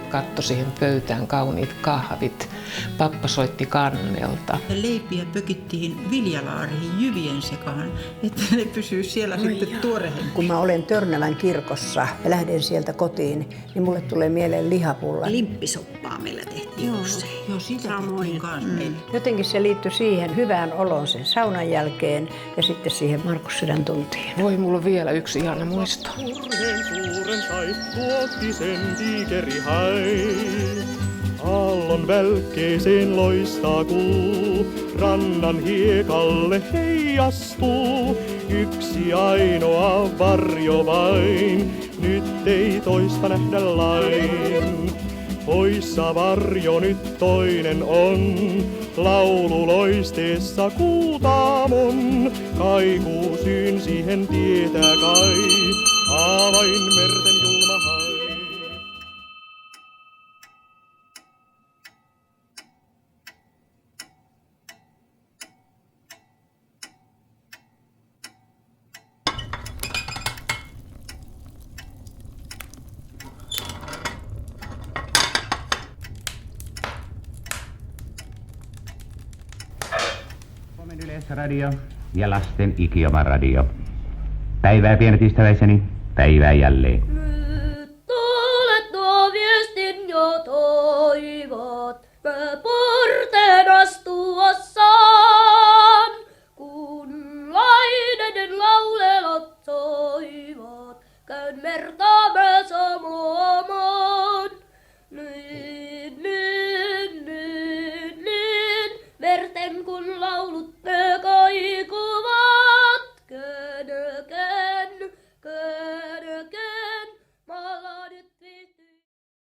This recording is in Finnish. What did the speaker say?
katto siihen pöytään, kauniit kahvit. Pappa soitti kannelta. Leipiä pökittiin viljalaariin jyvien sekaan, että ne pysyy siellä sitten tuoreen. Kun mä olen Törnävän kirkossa ja lähden sieltä kotiin, niin mulle tulee mieleen lihapulla. Limppisoppaa meillä tehtiin usein. Joo, sitä tehtiin kanssa. Jotenkin se liittyi siihen hyvään oloon sen saunan jälkeen ja sitten siihen Markussydän tuntiin. Voi, mulla on vielä yksi ihana muisto. Suuren sai tuotti sen tiikeri hai. Aallon välkkeeseen loistaa kuu, rannan hiekalle heijastuu. Yksi ainoa varjo vain, nyt ei toista nähdä lain. Poissa varjo nyt toinen on, laulu loisteessa kuutaamon. Kaikuu syyn siihen tietää kai, avain merten julma hai. Suomen Yleisradio ja lasten ikioma radio. Päivää pienet ystäväiseni, päivää jälleen.